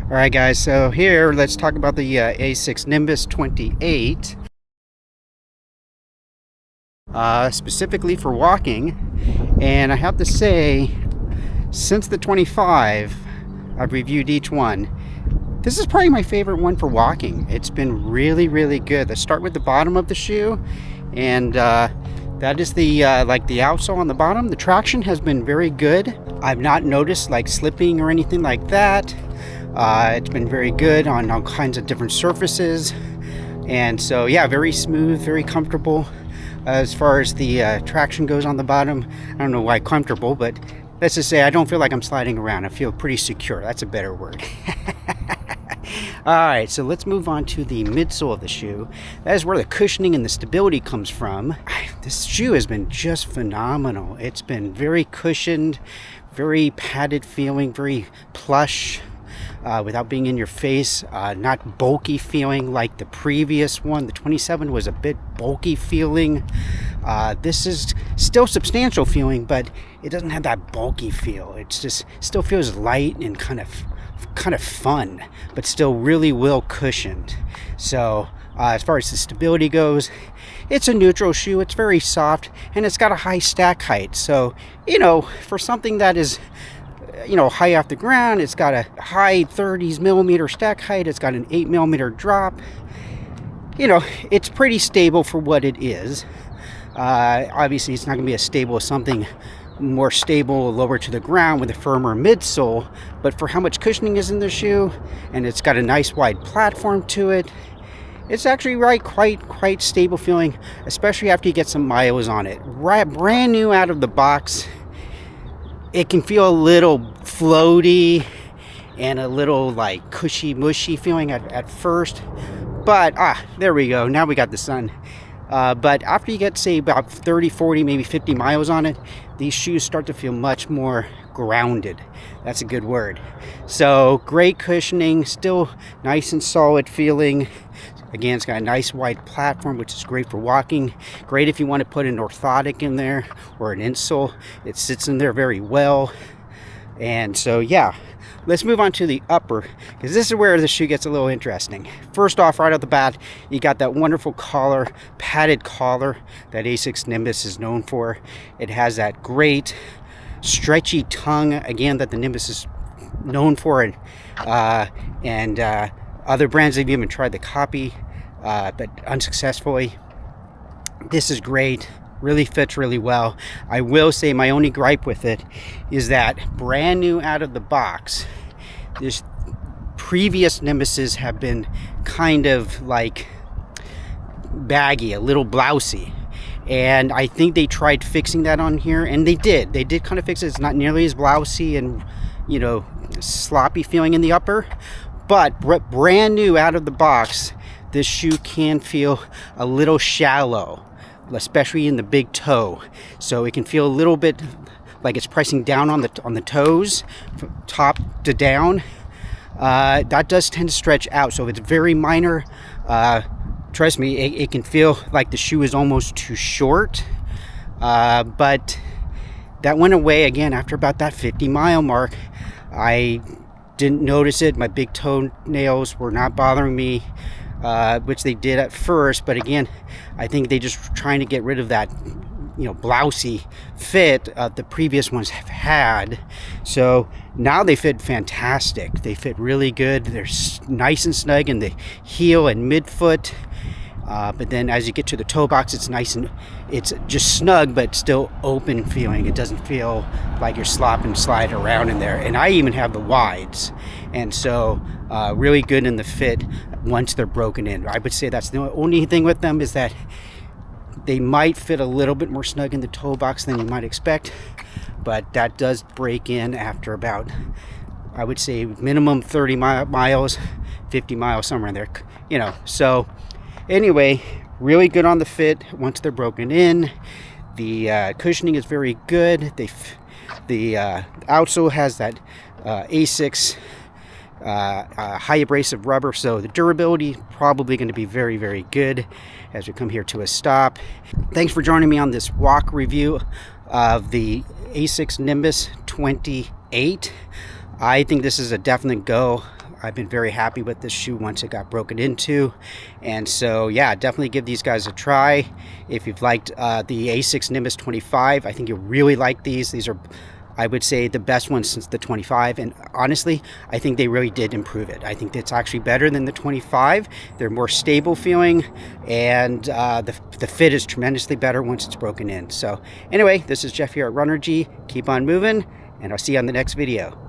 Alright guys, so here let's talk about the ASICS Nimbus 28, specifically for walking. And I have to say, since the 25 I've reviewed each one, this is probably my favorite one for walking. It's been really good. Let's start with the bottom of the shoe, and that is the like the outsole on the bottom. The traction has been very good. I've not noticed like slipping or anything like that. It's been very good on all kinds of different surfaces, and so yeah, very smooth, very comfortable. As far as the traction goes on the bottom, I don't know why comfortable, but let's just say I don't feel like I'm sliding around. I feel pretty secure. That's a better word. Alright, so let's move on to the midsole of the shoe. That is where the cushioning and the stability comes from. This shoe has been just phenomenal. It's been very cushioned, very padded feeling, very plush, without being in your face, not bulky feeling like the previous one. The 27 was a bit bulky feeling. This is still substantial feeling, but it doesn't have that bulky feel. It's just still feels light and kind of fun, but still really well cushioned. So as far as the stability goes, it's a neutral shoe. It's very soft, and it's got a high stack height. So, you know, for something that is, you know, high off the ground, it's got a high 30s millimeter stack height. It's got an 8 millimeter drop. You know, it's pretty stable for what it is. Obviously, it's not going to be as stable as something more stable, lower to the ground with a firmer midsole, but for how much cushioning is in the shoe, and it's got a nice wide platform to it, it's actually quite stable feeling, especially after you get some miles on it. Brand new out of the box. It can feel a little floaty and a little like cushy mushy feeling at first, but there we go, now we got the sun. But after you get, say, about 30, 40, maybe 50 miles on it, these shoes start to feel much more grounded. That's a good word. So great cushioning, still nice and solid feeling. Again, it's got a nice wide platform, which is great for walking. Great if you want to put an orthotic in there or an insole. It sits in there very well. And so, yeah. Let's move on to the upper, because this is where the shoe gets a little interesting. First off, right off the bat, you got that wonderful collar, padded collar that ASICS Nimbus is known for. It has that great stretchy tongue, again, that the Nimbus is known for, and other brands have even tried to copy, but unsuccessfully. This is great. Really fits really well. I will say my only gripe with it is that brand new out of the box, this previous Nimbuses have been kind of like baggy, a little blousy, and I think they tried fixing that on here, and they did kind of fix it. It's not nearly as blousy and, you know, sloppy feeling in the upper, but brand new out of the box, this shoe can feel a little shallow, especially in the big toe. So it can feel a little bit like it's pressing down on the toes from top to down. That does tend to stretch out, so it's very minor. Trust me, it can feel like the shoe is almost too short, but that went away again after about that 50-mile mark. I didn't notice it. My big toenails were not bothering me, which they did at first, but again, I think they just trying to get rid of that, you know, blousy fit the previous ones have had. So now they fit fantastic. They fit really good. They're nice and snug in the heel and midfoot, but then as you get to the toe box, it's nice and it's just snug but still open feeling. It doesn't feel like you're slopping slide around in there. And I even have the wides, and so really good in the fit once they're broken in. I would say that's the only thing with them, is that they might fit a little bit more snug in the toe box than you might expect, but that does break in after about, I would say, minimum 30 miles, 50 miles, somewhere in there, you know. So anyway, really good on the fit once they're broken in. The cushioning is very good. The outsole has that ASICS high abrasive rubber, so the durability probably going to be very good as we come here to a stop. Thanks for joining me on this walk review of the ASICS Nimbus 28. I think this is a definite go. I've been very happy with this shoe once it got broken into. And so yeah, definitely give these guys a try. If you've liked the ASICS Nimbus 25, I think you'll really like these. These are, I would say, the best ones since the 25, and honestly, I think they really did improve it. I think it's actually better than the 25. They're more stable feeling, and the fit is tremendously better once it's broken in. So anyway, this is Jeff here at Runnergy. Keep on moving, and I'll see you on the next video.